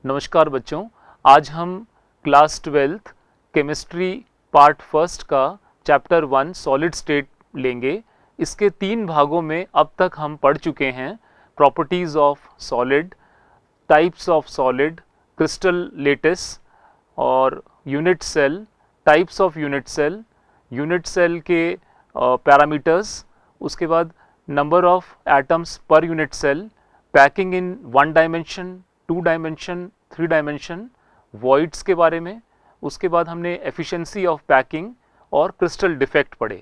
नमस्कार बच्चों, आज हम class 12th chemistry part first का चैप्टर 1 सॉलिड स्टेट लेंगे। इसके 3 भागों में अब तक हम पढ़ चुके हैं properties of solid, types of solid, crystal lattice और unit cell, types of unit cell के पैरामीटर्स, उसके बाद number of atoms per unit cell, packing in 1 dimension, 2 dimension, 3 dimension, voids के बारे में। उसके बाद हमने एफिशिएंसी ऑफ पैकिंग और क्रिस्टल डिफेक्ट पढ़े।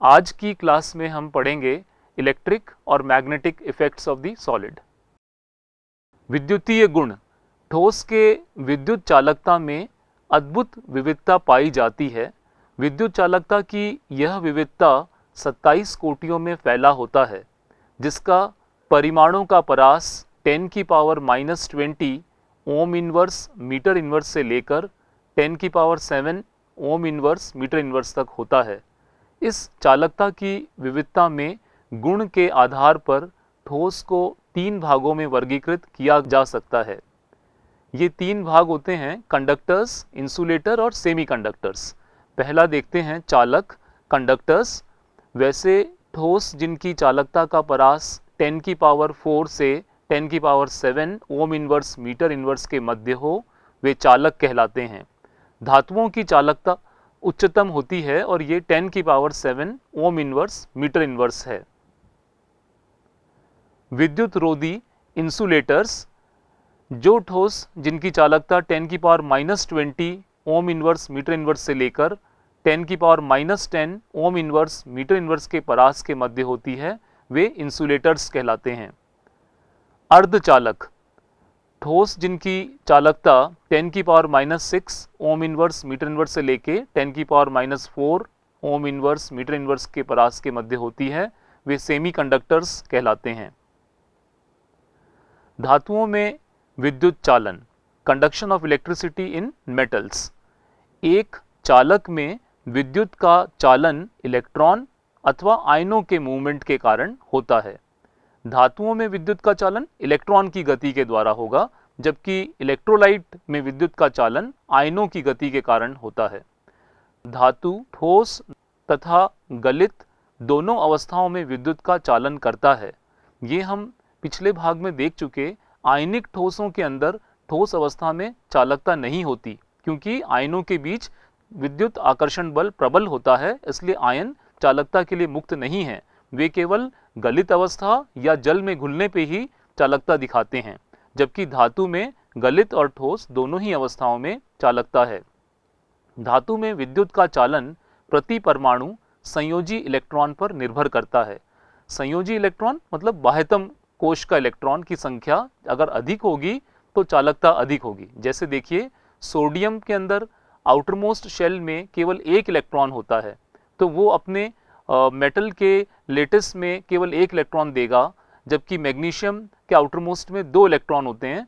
आज की क्लास में हम पढ़ेंगे इलेक्ट्रिक और magnetic effects of the solid. विद्युतीय गुण। ठोस के विद्युत चालकता में अद्भुत विविधता पाई जाती है। विद्युत चालकता की यह विविधता 27 कोटियों में फैला होता है, जिसका परिमाणों का परास 10⁻⁻20 ओम इनवर्स मीटर इनवर्स से लेकर 10⁻7 ओम इनवर्स मीटर इनवर्स तक होता है। इस चालकता की विविधता में गुण के आधार पर ठोस को 3 भागों में वर्गीकृत किया जा सकता है। ये 3 भाग होते हैं कंडक्टर्स, इंसुलेटर और सेमीकंडक्टर्स। पहला देखते हैं चालक, कंडक्टर्स। वैसे ठोस जिनकी चालकता का परास 10⁻4 से 10⁻7 ओम इनवर्स मीटर इनवर्स के मध्य हो, वे चालक कहलाते हैं। धातुओं की चालकता उच्चतम होती है और ये 10⁻7 ओम इनवर्स मीटर इनवर्स है। विद्युत रोधी इंसुलेटर्स। जो ठोस जिनकी चालकता 10⁻⁻20 ओम इनवर्स मीटर इनवर्स से लेकर 10⁻⁻10 ओम इनवर्स मीटर इनवर्स के परास के मध्य होती है, वे इंसुलेटर्स कहलाते हैं। अर्धचालक। ठोस जिनकी चालकता 10⁻⁻6 ओम इनवर्स मीटर इनवर्स से लेके 10⁻⁻4 ओम इनवर्स मीटर इनवर्स के परास के मध्य होती है, वे सेमीकंडक्टर्स कहलाते हैं। धातुओं में विद्युत चालन। Conduction of electricity in metals. एक चालक में विद्युत का चालन इलेक्ट्रॉन अथवा आयनों के मूवमेंट के कारण होता है। धातुओं में विद्युत का चालन इलेक्ट्रॉन की गति के द्वारा होगा, जबकि इलेक्ट्रोलाइट में विद्युत का चालन आयनों की गति के कारण होता है। धातु ठोस तथा गलित दोनों अवस्थाओं में विद्युत का चालन करता है। ये हम पिछले भाग में देख चुके। आयनिक ठोसों के अंदर ठोस अवस्था में चालकता नहीं होती, क्योंकि आयनों के बीच विद्युत आकर्षण बल प्रबल होता है, इसलिए आयन चालकता के लिए मुक्त नहीं है। वे केवल गलित अवस्था या जल में घुलने पे ही चालकता दिखाते हैं, जबकि धातु में गलित और ठोस दोनों ही अवस्थाओं में चालकता है। धातु में विद्युत का चालन प्रति परमाणु संयोजी इलेक्ट्रॉन पर निर्भर करता है। संयोजी इलेक्ट्रॉन मतलब बाह्यतम कोश का इलेक्ट्रॉन की संख्या अगर अधिक होगी तो चालकता अधिक होगी। जैसे देखिए, सोडियम के अंदर आउटरमोस्ट शेल में केवल 1 इलेक्ट्रॉन होता है, तो वो अपने मेटल के लेटिस में केवल 1 इलेक्ट्रॉन देगा, जबकि मैग्नीशियम के आउटरमोस्ट में 2 इलेक्ट्रॉन होते हैं।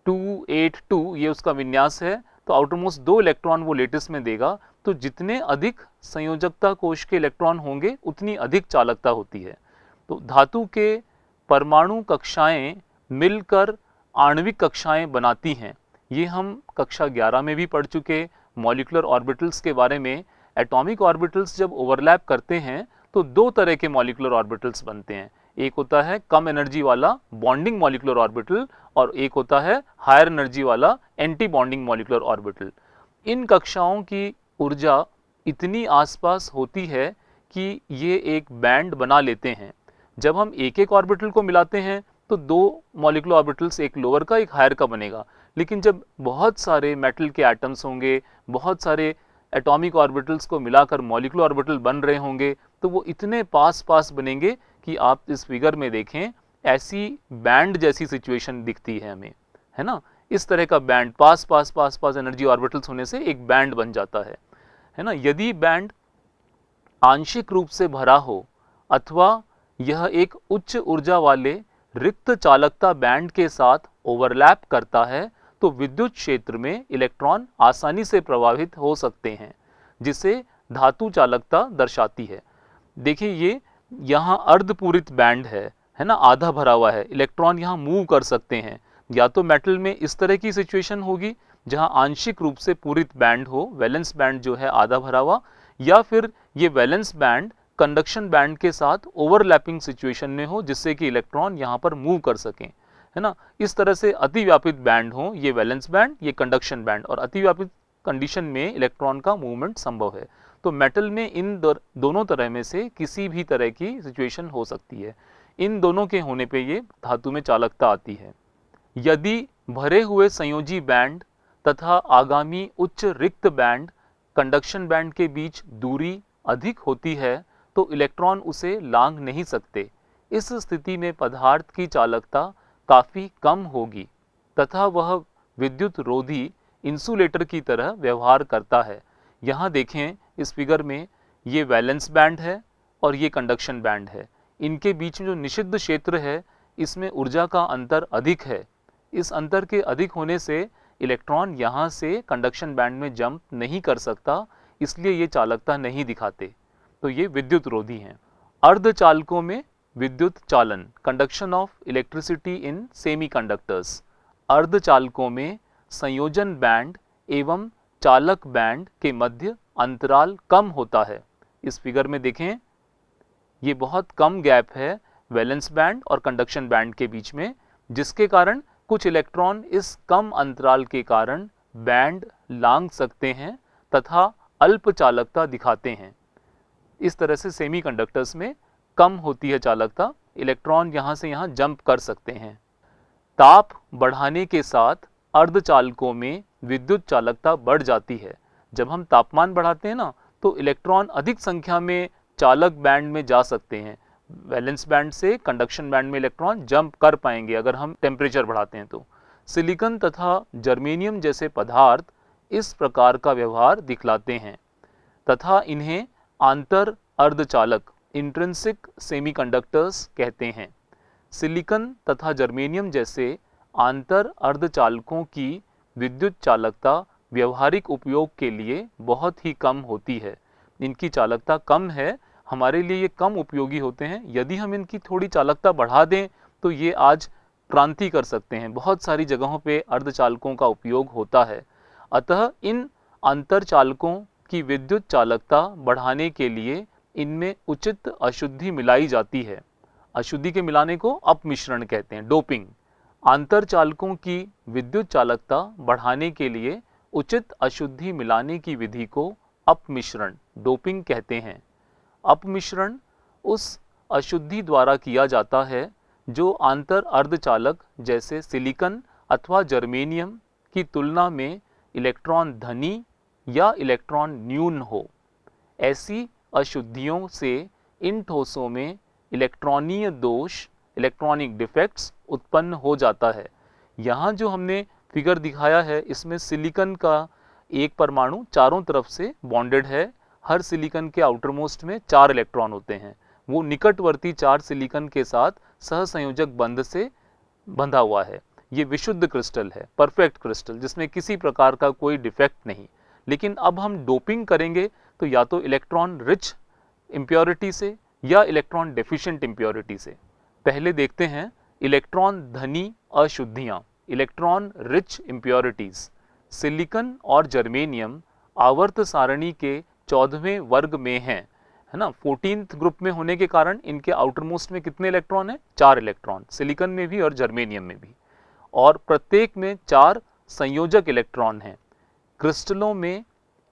282 ये उसका विन्यास है, तो आउटरमोस्ट 2 इलेक्ट्रॉन वो लेटिस में देगा। तो जितने अधिक संयोजकता कोश के इलेक्ट्रॉन होंगे, उतनी अधिक चालकता होती है। तो धातु के परमाणु कक्षाएं मिलकर आणविक कक्षाएं बनाती हैं। ये हम कक्षा 11 में भी पढ़ चुके। मॉलिक्यूलर ऑर्बिटल्स के बारे में। एटॉमिक ऑर्बिटल्स जब ओवरलैप करते हैं तो 2 तरह के मॉलिक्यूलर ऑर्बिटल्स बनते हैं। एक होता है कम एनर्जी वाला बॉन्डिंग मॉलिक्यूलर ऑर्बिटल और एक होता है हायर एनर्जी वाला एंटी बॉन्डिंग मॉलिक्यूलर ऑर्बिटल। इन कक्षाओं की ऊर्जा इतनी आसपास होती है कि ये एक बैंड बना लेते हैं। जब हम एक ऑर्बिटल को मिलाते हैं तो 2 मॉलिक्यूलर ऑर्बिटल्स, एक लोअर का एक हायर का बनेगा। लेकिन जब बहुत सारे मेटल के एटम्स होंगे, बहुत सारे एटॉमिक ऑर्बिटल्स को मिलाकर मॉलिक्यूलर ऑर्बिटल बन रहे होंगे, तो वो इतने पास पास बनेंगे कि आप इस फिगर में देखें, ऐसी बैंड जैसी सिचुएशन दिखती है हमें, है ना। इस तरह का बैंड पास पास एनर्जी ऑर्बिटल्स होने से एक बैंड बन जाता है ना। यदि बैंड आंशिक रूप से भरा हो अथवा यह एक उच्च ऊर्जा वाले रिक्त चालकता बैंड के साथ ओवरलैप करता है, तो विद्युत क्षेत्र में इलेक्ट्रॉन आसानी से प्रवाहित हो सकते हैं, जिसे धातु चालकता दर्शाती है। देखिए, ये यहाँ अर्धपूरित बैंड है ना, आधा भरा हुआ है। इलेक्ट्रॉन यहाँ मूव कर सकते हैं, या तो मेटल में इस तरह की सिचुएशन होगी जहां आंशिक रूप से पूरित बैंड हो, वैलेंस बैंड जो है आधा भरा हुआ, या फिर ये वैलेंस बैंड कंडक्शन बैंड के साथ ओवरलैपिंग सिचुएशन में हो जिससे कि इलेक्ट्रॉन यहाँ पर मूव कर सकें, है ना। इस तरह से अतिव्यापित बैंड हो, ये वैलेंस बैंड, ये कंडक्शन बैंड, और अतिव्यापित कंडीशन में इलेक्ट्रॉन का मूवमेंट संभव है। तो मेटल में इन दोनों तरह में से किसी भी तरह की सिचुएशन हो सकती है। इन दोनों के होने पे ये धातु में चालकता आती है। यदि भरे हुए संयोजी बैंड तथा आगामी उच्च रिक्त बैंड कंडक्शन बैंड के बीच दूरी अधिक होती है तो इलेक्ट्रॉन उसे लांघ नहीं सकते। इस स्थिति में पदार्थ की चालकता काफ़ी कम होगी तथा वह विद्युत रोधी इंसुलेटर की तरह व्यवहार करता है। यहाँ देखें इस फिगर में, ये वैलेंस बैंड है और ये कंडक्शन बैंड है। इनके बीच में जो निषिद्ध क्षेत्र है इसमें ऊर्जा का अंतर अधिक है। इस अंतर के अधिक होने से इलेक्ट्रॉन यहाँ से कंडक्शन बैंड में जंप नहीं कर सकता, इसलिए ये चालकता नहीं दिखाते। तो ये विद्युत रोधी हैं। अर्धचालकों में विद्युत चालन, conduction of electricity in semiconductors. अर्धचालकों में संयोजन बैंड एवं चालक बैंड के मध्य अंतराल कम होता है। इस फिगर में देखें, ये बहुत कम गैप है वैलेंस बैंड और कंडक्शन बैंड के बीच में, जिसके कारण कुछ इलेक्ट्रॉन इस कम अंतराल के कारण बैंड लांघ सकते हैं तथा अल्प चालकता दिखाते हैं। इस तरह से सेमीकंडक्टर्स में कम होती है चालकता, इलेक्ट्रॉन यहाँ से यहाँ जंप कर सकते हैं। ताप बढ़ाने के साथ अर्धचालकों में विद्युत चालकता बढ़ जाती है। जब हम तापमान बढ़ाते हैं ना, तो इलेक्ट्रॉन अधिक संख्या में चालक बैंड में जा सकते हैं। वैलेंस बैंड से कंडक्शन बैंड में इलेक्ट्रॉन जंप कर पाएंगे अगर हम टेम्परेचर बढ़ाते हैं तो। सिलिकॉन तथा जर्मेनियम जैसे पदार्थ इस प्रकार का व्यवहार दिखलाते हैं तथा इन्हें आंतर अर्धचालक इंट्रिंसिक सेमीकंडक्टर्स कहते हैं। सिलिकॉन तथा जर्मेनियम जैसे आंतर अर्धचालकों की विद्युत चालकता व्यवहारिक उपयोग के लिए बहुत ही कम होती है। इनकी चालकता कम है, हमारे लिए ये कम उपयोगी होते हैं। यदि हम इनकी थोड़ी चालकता बढ़ा दें तो ये आज क्रांति कर सकते हैं। बहुत सारी जगहों पे अर्धचालकों का उपयोग होता है। अतः इन अंतरचालकों की विद्युत चालकता बढ़ाने के लिए इनमें उचित अशुद्धि मिलाई जाती है। अशुद्धि के मिलाने को अपमिश्रण कहते हैं, डोपिंग। आंतरचालकों की विद्युत चालकता बढ़ाने के लिए उचित अशुद्धि मिलाने की विधि को अपमिश्रण, डोपिंग कहते हैं। अपमिश्रण उस अशुद्धि द्वारा किया जाता है जो आंतर अर्धचालक जैसे सिलिकॉन अथवा जर्मेनियम की तुलना में इलेक्ट्रॉन धनी या इलेक्ट्रॉन न्यून हो। ऐसी अशुद्धियों से इन ठोसों में इलेक्ट्रॉनीय दोष, इलेक्ट्रॉनिक डिफेक्ट्स उत्पन्न हो जाता है। यहाँ जो हमने फिगर दिखाया है इसमें सिलिकॉन का एक परमाणु चारों तरफ से बॉन्डेड है। हर सिलिकॉन के आउटरमोस्ट में 4 इलेक्ट्रॉन होते हैं। वो निकटवर्ती 4 सिलिकॉन के साथ सहसंयोजक बंध से बंधा हुआ है। ये विशुद्ध क्रिस्टल है, परफेक्ट क्रिस्टल, जिसमें किसी प्रकार का कोई डिफेक्ट नहीं। लेकिन अब हम डोपिंग करेंगे तो या तो इलेक्ट्रॉन रिच इम्प्योरिटी से या इलेक्ट्रॉन डेफिशिएंट इम्प्योरिटी से। पहले देखते हैं इलेक्ट्रॉन धनी अशुद्धियाँ, इलेक्ट्रॉन रिच इम्प्योरिटीज। सिलिकॉन और जर्मेनियम आवर्त सारणी के 14वें वर्ग में हैं, है ना। 14th ग्रुप में होने के कारण इनके आउटरमोस्ट में कितने इलेक्ट्रॉन हैं? 4 इलेक्ट्रॉन, सिलिकॉन में भी और जर्मेनियम में भी। और प्रत्येक में 4 संयोजक इलेक्ट्रॉन हैं। क्रिस्टलों में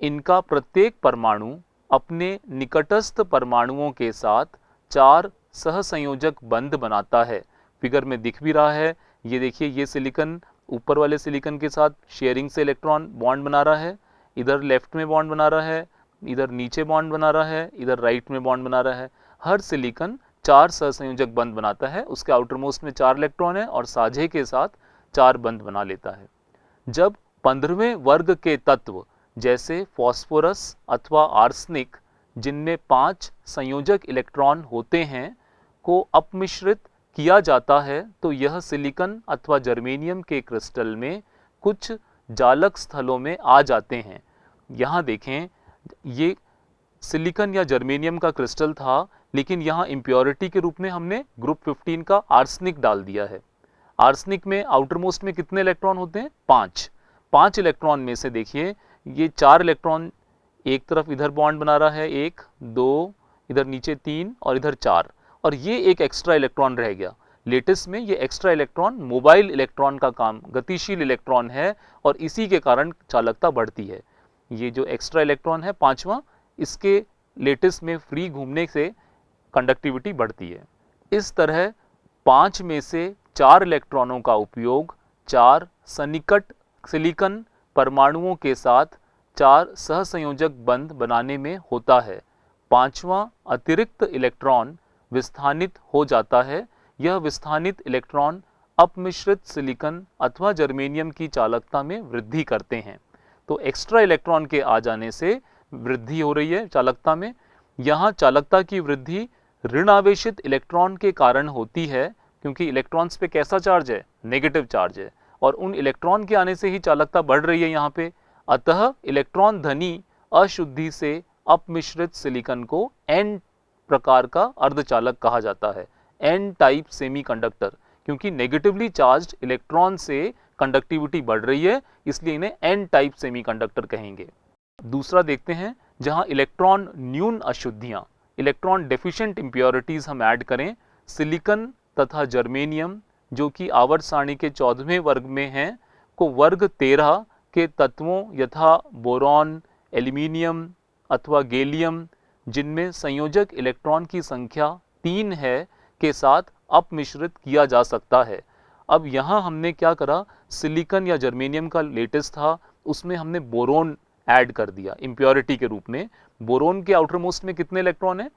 इनका प्रत्येक परमाणु अपने निकटस्थ परमाणुओं के साथ 4 सहसंयोजक बंध बनाता है। फिगर में दिख भी रहा है, ये देखिए, ये सिलिकॉन ऊपर वाले सिलिकॉन के साथ शेयरिंग से इलेक्ट्रॉन बॉन्ड बना रहा है, इधर लेफ्ट में बॉन्ड बना रहा है, इधर नीचे बॉन्ड बना रहा है, इधर राइट में बॉन्ड बना रहा है। हर सिलिकॉन 4 सहसंयोजक बंध बनाता है, उसके आउटरमोस्ट में 4 इलेक्ट्रॉन है और साझे के साथ 4 बंध बना लेता है। जब 15वें वर्ग के तत्व जैसे फास्फोरस अथवा आर्सेनिक, जिनमें 5 संयोजक इलेक्ट्रॉन होते हैं, को अपमिश्रित किया जाता है तो यह सिलिकॉन अथवा जर्मेनियम के क्रिस्टल में कुछ जालक स्थलों में आ जाते हैं। यहाँ देखें, ये सिलिकॉन या जर्मेनियम का क्रिस्टल था, लेकिन यहाँ इम्प्योरिटी के रूप में हमने ग्रुप 15 का आर्सेनिक डाल दिया है। आर्सेनिक में आउटर मोस्ट में कितने इलेक्ट्रॉन होते हैं? 5। 5 इलेक्ट्रॉन में से देखिए ये 4 इलेक्ट्रॉन एक तरफ इधर बॉन्ड बना रहा है, 1 2, इधर नीचे 3 और इधर 4, और ये एक एक्स्ट्रा इलेक्ट्रॉन रह गया। लेटिस में ये एक्स्ट्रा इलेक्ट्रॉन मोबाइल इलेक्ट्रॉन का काम, गतिशील इलेक्ट्रॉन है और इसी के कारण चालकता बढ़ती है। ये जो एक्स्ट्रा इलेक्ट्रॉन है 5वां, इसके लेटिस में फ्री घूमने से कंडक्टिविटी बढ़ती है। इस तरह 5 में से 4 इलेक्ट्रॉनों का उपयोग 4 सन्निकट सिलिकॉन परमाणुओं के साथ 4 सहसंयोजक बंध बनाने में होता है। 5वां अतिरिक्त इलेक्ट्रॉन विस्थानित हो जाता है। यह विस्थानित इलेक्ट्रॉन अपमिश्रित सिलिकॉन अथवा जर्मेनियम की चालकता में वृद्धि करते हैं। तो एक्स्ट्रा इलेक्ट्रॉन के आ जाने से वृद्धि हो रही है चालकता में। यहाँ चालकता की वृद्धि ऋण आवेशित इलेक्ट्रॉन के कारण होती है, क्योंकि इलेक्ट्रॉन्स पे कैसा चार्ज है? नेगेटिव चार्ज है, और उन इलेक्ट्रॉन के आने से ही चालकता बढ़ रही है यहाँ पे। अतः इलेक्ट्रॉन धनी अशुद्धि से अपमिश्रित सिलिकॉन को एन प्रकार का अर्धचालक कहा जाता है, एन टाइप सेमीकंडक्टर, क्योंकि नेगेटिवली चार्ज्ड इलेक्ट्रॉन से कंडक्टिविटी बढ़ रही है, इसलिए इन्हें एन टाइप सेमीकंडक्टर कहेंगे। दूसरा देखते हैं, जहां इलेक्ट्रॉन न्यून अशुद्धियां, इलेक्ट्रॉन डेफिशिएंट इंप्योरिटीज हम ऐड करें, सिलिकॉन तथा जर्मेनियम जो कि आवर्त सारणी के 14वें वर्ग में हैं, को वर्ग 13 के तत्वों यथा बोरॉन, एल्यूमिनियम अथवा गैलियम, जिनमें संयोजक इलेक्ट्रॉन की संख्या 3 है, के साथ अपमिश्रित किया जा सकता है। अब यहाँ हमने क्या करा, सिलिकॉन या जर्मेनियम का लेटेस्ट था, उसमें हमने बोरोन ऐड कर दिया इम्प्योरिटी के रूप में। बोरोन के आउटर मोस्ट में कितने इलेक्ट्रॉन है?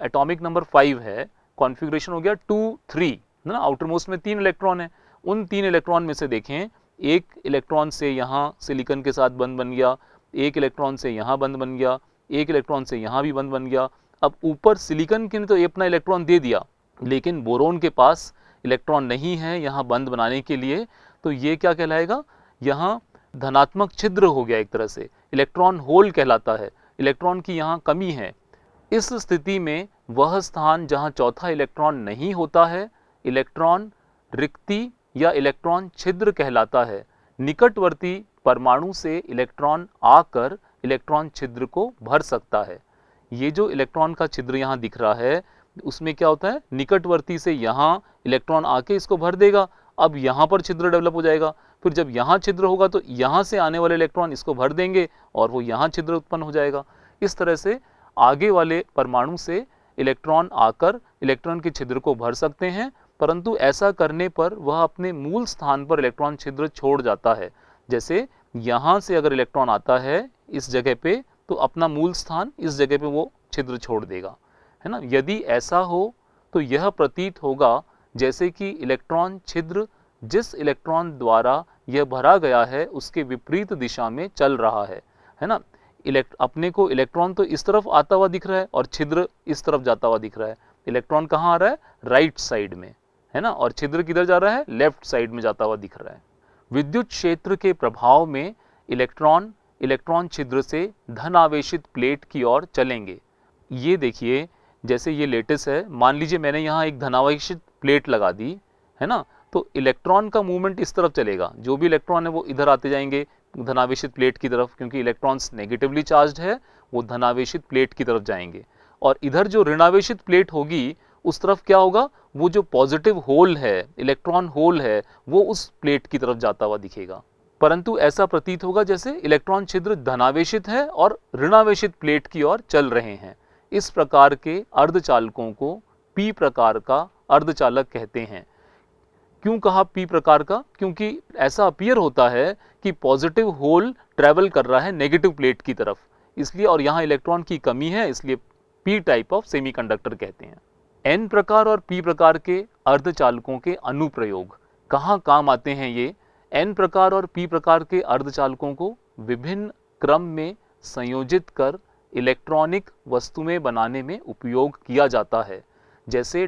एटॉमिक नंबर 5 है, कॉन्फ़िगरेशन हो गया 2 3 ना, आउटर मोस्ट में 3 इलेक्ट्रॉन है। उन 3 इलेक्ट्रॉन में से देखें, एक इलेक्ट्रॉन से यहाँ सिलिकॉन के साथ बंध बन गया, एक इलेक्ट्रॉन से यहाँ बंध बन गया, एक इलेक्ट्रॉन से यहाँ भी बंध बन गया। अब ऊपर सिलिकॉन के ने तो अपना इलेक्ट्रॉन दे दिया, लेकिन बोरोन के पास इलेक्ट्रॉन नहीं है यहाँ बंध बनाने के लिए, तो ये क्या कहलाएगा? यहाँ धनात्मक छिद्र हो गया, एक तरह से इलेक्ट्रॉन होल कहलाता है। इलेक्ट्रॉन की यहाँ कमी है। इस स्थिति में वह स्थान जहाँ चौथा इलेक्ट्रॉन नहीं होता है, इलेक्ट्रॉन रिक्ति या इलेक्ट्रॉन छिद्र कहलाता है। निकटवर्ती परमाणु से इलेक्ट्रॉन आकर इलेक्ट्रॉन छिद्र को भर सकता है। ये जो इलेक्ट्रॉन का छिद्र यहाँ दिख रहा है, उसमें क्या होता है, निकटवर्ती से यहाँ इलेक्ट्रॉन आके इसको भर देगा। अब यहाँ पर छिद्र डेवलप हो जाएगा, फिर जब यहाँ छिद्र होगा तो यहाँ से आने वाले इलेक्ट्रॉन इसको भर देंगे और वो यहाँ छिद्र उत्पन्न हो जाएगा। इस तरह से आगे वाले परमाणु से इलेक्ट्रॉन आकर इलेक्ट्रॉन के छिद्र को भर सकते हैं, परंतु ऐसा करने पर वह अपने मूल स्थान पर इलेक्ट्रॉन छिद्र छोड़ जाता है। जैसे यहाँ से अगर इलेक्ट्रॉन आता है इस जगह पे, तो अपना मूल स्थान इस जगह पे वो छिद्र छोड़ देगा, है ना। यदि ऐसा हो तो यह प्रतीत होगा जैसे कि इलेक्ट्रॉन छिद्र जिस इलेक्ट्रॉन द्वारा यह भरा गया है उसके विपरीत दिशा में चल रहा है ना। अपने को इलेक्ट्रॉन तो इस तरफ आता हुआ दिख रहा है और छिद्र इस तरफ जाता हुआ दिख रहा है। इलेक्ट्रॉन कहाँ आ रहा है? राइट साइड में, है ना, और छिद्र किधर जा रहा है? लेफ्ट साइड में जाता हुआ दिख रहा है। विद्युत क्षेत्र के प्रभाव में इलेक्ट्रॉन छिद्र से धन आवेशित प्लेट की ओर चलेंगे। ये देखिए, जैसे ये लेटिस है, मान लीजिए मैंने यहाँ एक धनावेशित प्लेट लगा दी, है ना, तो इलेक्ट्रॉन का मूवमेंट इस तरफ चलेगा। जो भी इलेक्ट्रॉन है वो इधर आते जाएंगे धनावेशित प्लेट की तरफ, क्योंकि इलेक्ट्रॉन्स नेगेटिवली चार्ज्ड है, वो धनावेशित प्लेट की तरफ जाएंगे। और इधर जो ऋणावेशित प्लेट होगी उस तरफ क्या होगा? वो जो पॉजिटिव होल है, इलेक्ट्रॉन होल है, वो उस प्लेट की तरफ जाता हुआ दिखेगा। परंतु ऐसा प्रतीत होगा जैसे इलेक्ट्रॉन छिद्र धनावेशित है और ऋणावेशित प्लेट की ओर चल रहे हैं। इस प्रकार के अर्धचालकों को पी प्रकार का अर्धचालक कहते हैं। क्यों कहा पी प्रकार का? क्योंकि ऐसा अपीयर होता है कि पॉजिटिव होल ट्रेवल कर रहा है नेगेटिव प्लेट की तरफ, इसलिए, और यहाँ इलेक्ट्रॉन की कमी है, इसलिए पी टाइप ऑफ सेमीकंडक्टर कहते हैं। एन प्रकार और पी प्रकार के अर्धचालकों के अनुप्रयोग कहाँ काम आते हैं? ये एन प्रकार और पी प्रकार के अर्धचालकों को विभिन्न क्रम में संयोजित कर इलेक्ट्रॉनिक वस्तुएं बनाने में उपयोग किया जाता है। जैसे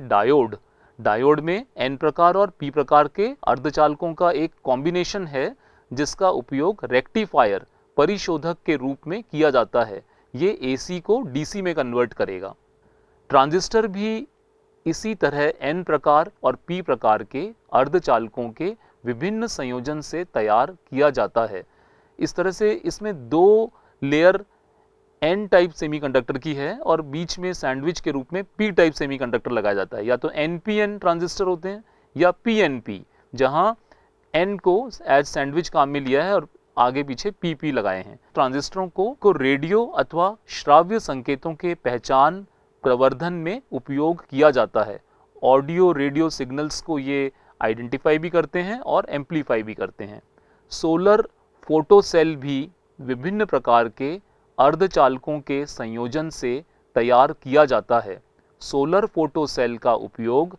डायोड में एन प्रकार और पी प्रकार के अर्धचालकों का एक कॉम्बिनेशन है, जिसका उपयोग रेक्टिफायर परिशोधक के रूप में किया जाता है। ये एसी को डीसी में कन्वर्ट करेगा। ट्रांजिस्टर भी इसी तरह N प्रकार और P प्रकार के अर्धचालकों के विभिन्न संयोजन से तैयार किया जाता है। इस तरह से इसमें 2 लेयर N टाइप सेमीकंडक्टर की है और बीच में सैंडविच के रूप में P टाइप सेमीकंडक्टर लगाया जाता है। या तो NPN ट्रांजिस्टर होते हैं या PNP, जहां N को एज सैंडविच काम में लिया है और आगे पीछे PP लगाए हैं। ट्रांजिस्टरों को रेडियो अथवा श्राव्य संकेतों के पहचान प्रवर्धन में उपयोग किया जाता है। ऑडियो रेडियो सिग्नल्स को ये आइडेंटिफाई भी करते हैं और एम्पलीफाई भी करते हैं। सोलर फोटो सेल भी विभिन्न प्रकार के अर्धचालकों के संयोजन से तैयार किया जाता है। सोलर फोटो सेल का उपयोग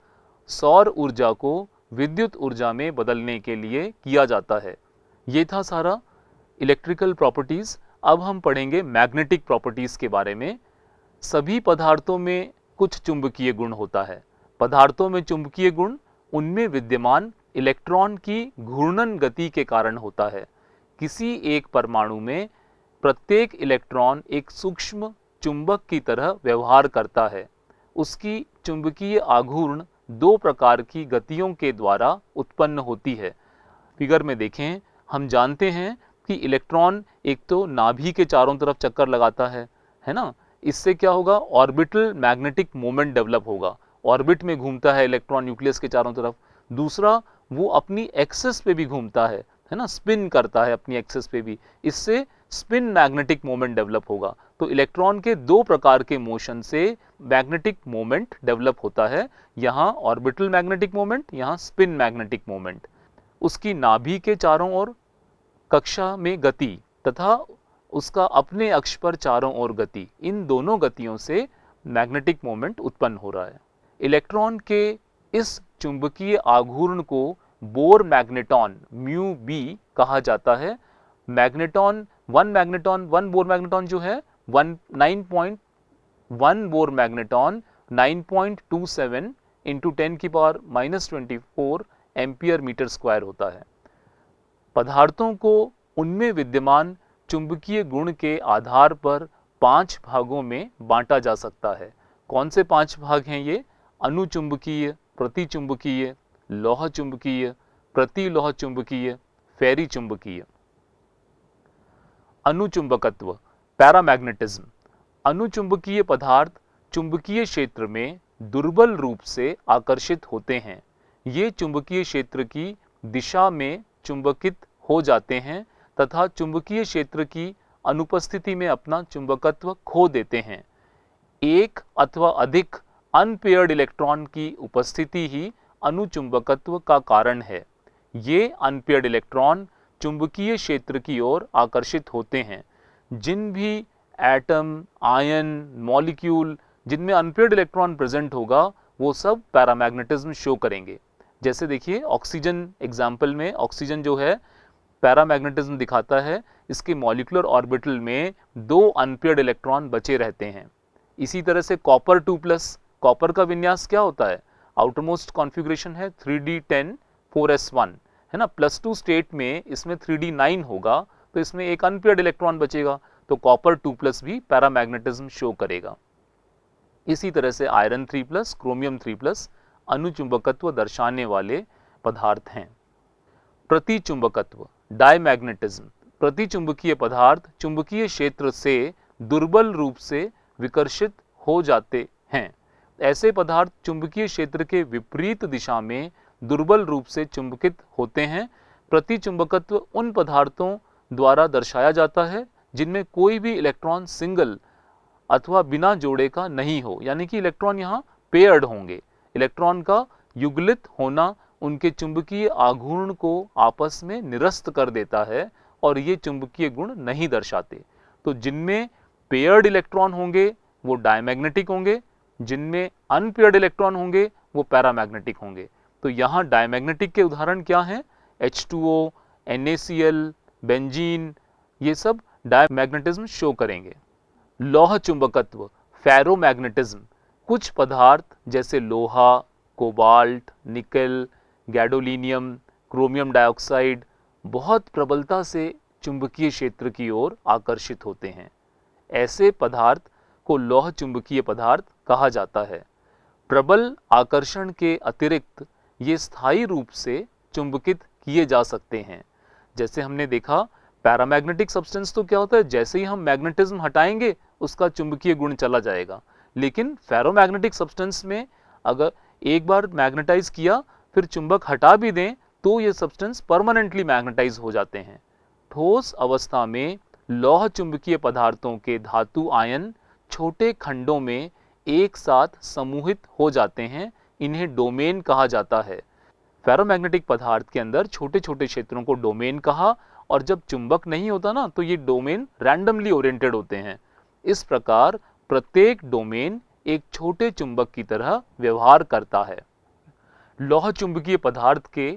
सौर ऊर्जा को विद्युत ऊर्जा में बदलने के लिए किया जाता है। ये था सारा इलेक्ट्रिकल प्रॉपर्टीज। अब हम पढ़ेंगे मैग्नेटिक प्रॉपर्टीज के बारे में। सभी पदार्थों में कुछ चुंबकीय गुण होता है। पदार्थों में चुंबकीय गुण उनमें विद्यमान इलेक्ट्रॉन की घूर्णन गति के कारण होता है। किसी एक परमाणु में प्रत्येक इलेक्ट्रॉन एक सूक्ष्म चुंबक की तरह व्यवहार करता है। उसकी चुंबकीय आघूर्ण 2 प्रकार की गतियों के द्वारा उत्पन्न होती है। फिगर में देखें, हम जानते हैं कि इलेक्ट्रॉन एक तो नाभि के चारों तरफ चक्कर लगाता है ना। इससे क्या होगा, ऑर्बिटल मैग्नेटिक मोमेंट डेवलप होगा। ऑर्बिट में घूमता है इलेक्ट्रॉन न्यूक्लियस के चारों तरफ। दूसरा, वो अपनी एक्सिस पे भी घूमता है ना, स्पिन करता है अपनी एक्सिस पे भी। इससे स्पिन मैग्नेटिक मोमेंट डेवलप होगा। तो इलेक्ट्रॉन के 2 प्रकार के मोशन से मैग्नेटिक मोमेंट डेवलप होता है। यहाँ ऑर्बिटल मैग्नेटिक मोमेंट, यहाँ स्पिन मैग्नेटिक मोमेंट। उसकी नाभि के चारों ओर कक्षा में गति तथा उसका अपने अक्ष पर चारों ओर गति, इन दोनों गतियों से मैग्नेटिक मोमेंट उत्पन्न हो रहा है। इलेक्ट्रॉन के इस चुंबकीय आघूर्ण को बोर मैग्नेटॉन म्यू बी कहा जाता है। मैग्नेटॉन वन बोर मैग्नेटॉन जो है 9.1 Bohr magneton 9.27 into 10⁻⁻24 ampere metre square होता है। पदार्थों को उनमें विद्यमान चुंबकीय गुण के आधार पर 5 भागों में बांटा जा सकता है। कौन से 5 भाग हैं ये? अनुचुंबकीय, प्रतिचुंबकीय, लौह चुंबकीय, प्रतिलौह चुंबकीय, फेरी चुंबकीय। अनुचुंबकत्व, पैरामैग्नेटिज्म। अनुचुंबकीय पदार्थ चुंबकीय क्षेत्र में दुर्बल रूप से आकर्षित होते हैं। ये चुंबकीय क्षेत्र की दिशा में चुंबकित हो जाते हैं तथा चुंबकीय क्षेत्र की अनुपस्थिति में अपना चुंबकत्व खो देते हैं। एक अथवा अधिक अनपेयर्ड इलेक्ट्रॉन की उपस्थिति ही अनुचुंबकत्व का कारण है। ये अनपेयर्ड इलेक्ट्रॉन चुंबकीय क्षेत्र की ओर आकर्षित होते हैं। जिन भी एटम, आयन, मॉलिक्यूल जिनमें अनपेयर्ड इलेक्ट्रॉन प्रेजेंट होगा वो सब पैरामैग्नेटिज्म शो करेंगे। जैसे देखिए ऑक्सीजन एग्जाम्पल में, ऑक्सीजन जो है पैरामैग्नेटिज्म दिखाता है। इसके मॉलिक्यूलर ऑर्बिटल में 2 अनपेयर्ड इलेक्ट्रॉन बचे रहते हैं। इसी तरह से कॉपर 2+, कॉपर का विन्यास क्या होता है? आउटरमोस्ट कॉन्फ़िगरेशन है 3d10 4s1 है ना। +2 स्टेट में इसमें 3d9 होगा तो इसमें एक अनपेयर्ड इलेक्ट्रॉन बचेगा, तो कॉपर 2+ भी पैरामैग्नेटिज्म शो करेगा। इसी तरह से आयरन 3+, क्रोमियम 3+ अनुचुंबकत्व दर्शाने वाले पदार्थ हैं। प्रतिचुंबकत्व, डायमैग्नेटिज्म। प्रतिचुंबकीय पदार्थ चुंबकीय क्षेत्र से दुर्बल रूप से विकर्षित हो जाते हैं। ऐसे पदार्थ चुंबकीय क्षेत्र के विपरीत दिशा में दुर्बल रूप से चुंबकित होते हैं। प्रतिचुंबकत्व उन पदार्थों द्वारा दर्शाया जाता है जिनमें कोई भी इलेक्ट्रॉन सिंगल अथवा बिना जोड़े का नहीं हो, यानी कि इलेक्ट्रॉन यहाँ पेयर्ड होंगे। इलेक्ट्रॉन का युगलित होना उनके चुंबकीय आघूर्ण को आपस में निरस्त कर देता है और ये चुंबकीय गुण नहीं दर्शाते। तो जिनमें पेयर्ड इलेक्ट्रॉन होंगे वो डायमैग्नेटिक होंगे, जिनमें अनपेयर्ड इलेक्ट्रॉन होंगे वो पैरामैग्नेटिक होंगे। तो यहाँ डायमैग्नेटिक के उदाहरण क्या हैं? H2O, NaCl, बेंजीन, ये सब डायमैग्नेटिज्म शो करेंगे। लौह चुंबकत्व, फेरोमैग्नेटिज्म। कुछ पदार्थ जैसे लोहा, कोबाल्ट, निकल, गैडोलीनियम, क्रोमियम डाइऑक्साइड बहुत प्रबलता से चुंबकीय क्षेत्र की ओर आकर्षित होते हैं। ऐसे पदार्थ को लौह चुंबकीय पदार्थ कहा जाता है। प्रबल आकर्षण के अतिरिक्त ये स्थायी रूप से चुंबकित किए जा सकते हैं। जैसे हमने देखा पैरामैग्नेटिक सब्सटेंस तो क्या होता है, जैसे ही हम मैग्नेटिज्म हटाएंगे उसका चुंबकीय गुण चला जाएगा, लेकिन फेरोमैग्नेटिक सब्सटेंस में अगर एक बार मैग्नेटाइज किया फिर चुंबक हटा भी दें तो ये सब्सटेंस परमानेंटली मैग्नेटाइज हो जाते हैं। ठोस अवस्था में लौह चुंबकीय पदार्थों के धातु आयन छोटे खंडों में एक साथ समूहित हो जाते हैं, इन्हें डोमेन कहा जाता है। फेरोमैग्नेटिक पदार्थ के अंदर छोटे छोटे क्षेत्रों को डोमेन कहा, और जब चुंबक नहीं होता ना तो ये डोमेन रैंडमली ओरिएंटेड होते हैं। इस प्रकार प्रत्येक डोमेन एक छोटे चुंबक की तरह व्यवहार करता है। लौह चुंबकीय पदार्थ के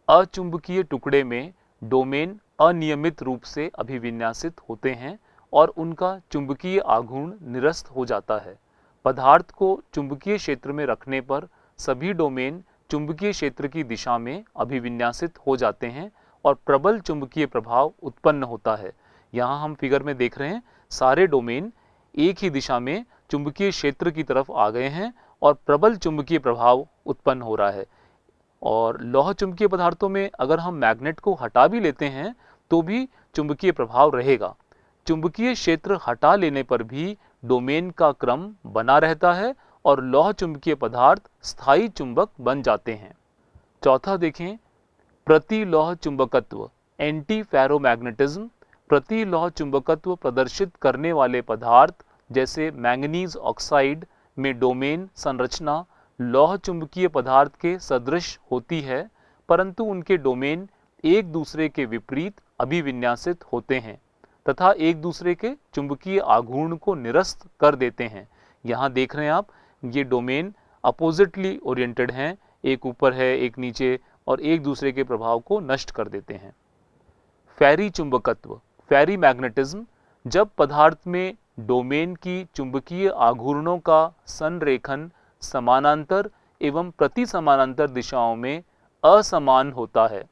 अचुंबकीय टुकड़े में डोमेन अनियमित रूप से अभिविन्यासित होते हैं और उनका चुंबकीय आघूर्ण निरस्त हो जाता है। पदार्थ को चुंबकीय क्षेत्र में रखने पर सभी डोमेन चुंबकीय क्षेत्र की दिशा में अभिविन्यासित हो जाते हैं और प्रबल चुंबकीय प्रभाव उत्पन्न होता है। यहाँ हम फिगर में देख रहे हैं सारे डोमेन एक ही दिशा में चुंबकीय क्षेत्र की तरफ आ गए हैं और प्रबल चुंबकीय प्रभाव उत्पन्न हो रहा है। और लौह चुंबकीय पदार्थों में अगर हम मैग्नेट को हटा भी लेते हैं तो भी चुंबकीय प्रभाव रहेगा। चुंबकीय क्षेत्र हटा लेने पर भी डोमेन का क्रम बना रहता है और लौह चुंबकीय पदार्थ स्थायी चुंबक बन जाते हैं। चौथा देखें, प्रति लौह चुंबकत्व एंटी फेरोमैग्नेटिज्म। प्रति लौह चुंबकत्व प्रदर्शित करने वाले पदार्थ जैसे मैंगनीज ऑक्साइड में डोमेन संरचना लौह चुंबकीय पदार्थ के सदृश होती है, परंतु उनके डोमेन एक दूसरे के विपरीत अभिविन्यासित होते हैं तथा एक दूसरे के चुंबकीय आघूर्ण को निरस्त कर देते हैं। यहाँ देख रहे हैं आप, ये डोमेन अपोजिटली ओरिएंटेड हैं, एक ऊपर है एक नीचे, और एक दूसरे के प्रभाव को नष्ट कर देते हैं। फेरी चुंबकत्व फेरी मैग्नेटिज्म। जब पदार्थ में डोमेन की चुंबकीय आघूर्णों का संरेखन समानांतर एवं प्रति समानांतर दिशाओं में असमान होता है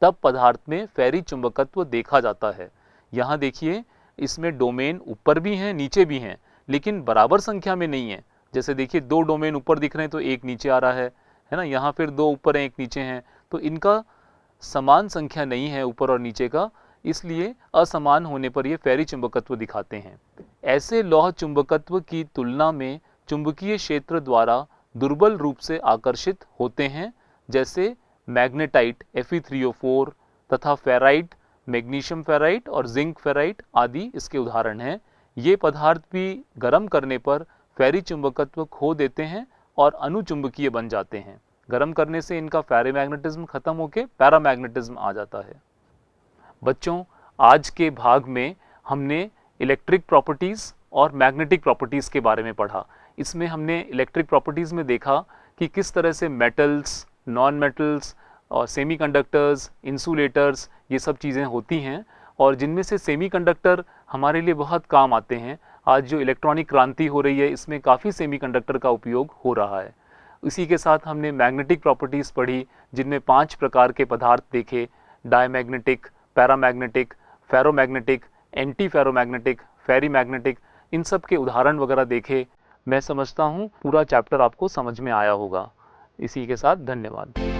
तब पदार्थ में फेरी चुंबकत्व देखा जाता है। यहाँ देखिए, इसमें डोमेन ऊपर भी हैं नीचे भी हैं, लेकिन बराबर संख्या में नहीं है। जैसे देखिए, दो डोमेन ऊपर दिख रहे हैं तो एक नीचे आ रहा है ना, यहाँ फिर दो ऊपर हैं एक नीचे हैं, तो इनका समान संख्या नहीं है ऊपर और नीचे का, इसलिए असमान होने पर ये फेरी चुंबकत्व दिखाते हैं। ऐसे लौह चुंबकत्व की तुलना में चुंबकीय क्षेत्र द्वारा दुर्बल रूप से आकर्षित होते हैं, जैसे मैग्नेटाइट Fe3O4 तथा फेराइट मैग्नीशियम फेराइट और जिंक फेराइट आदि इसके उदाहरण हैं। ये पदार्थ भी गर्म करने पर फेरी चुंबकत्व खो देते हैं और अनुचुंबकीय बन जाते हैं। गर्म करने से इनका फेरोमैग्नेटिज्म खत्म होकर पैरामैग्नेटिज्म आ जाता है। बच्चों, आज के भाग में हमने इलेक्ट्रिक प्रॉपर्टीज़ और मैग्नेटिक प्रॉपर्टीज़ के बारे में पढ़ा। इसमें हमने इलेक्ट्रिक प्रॉपर्टीज़ में देखा कि किस तरह से मेटल्स, नॉन मेटल्स और सेमीकंडक्टर्स, इंसुलेटर्स, ये सब चीज़ें होती हैं, और जिनमें से सेमीकंडक्टर हमारे लिए बहुत काम आते हैं। आज जो इलेक्ट्रॉनिक क्रांति हो रही है इसमें काफ़ी सेमीकंडक्टर का उपयोग हो रहा है। इसी के साथ हमने मैग्नेटिक प्रॉपर्टीज़ पढ़ी, जिनमें 5 प्रकार के पदार्थ देखे: diamagnetic, paramagnetic, ferromagnetic, anti ferromagnetic, ferri magnetic, इन सब के उदाहरण वगैरह देखे। मैं समझता हूँ पूरा चैप्टर आपको समझ में आया होगा। इसी के साथ धन्यवाद।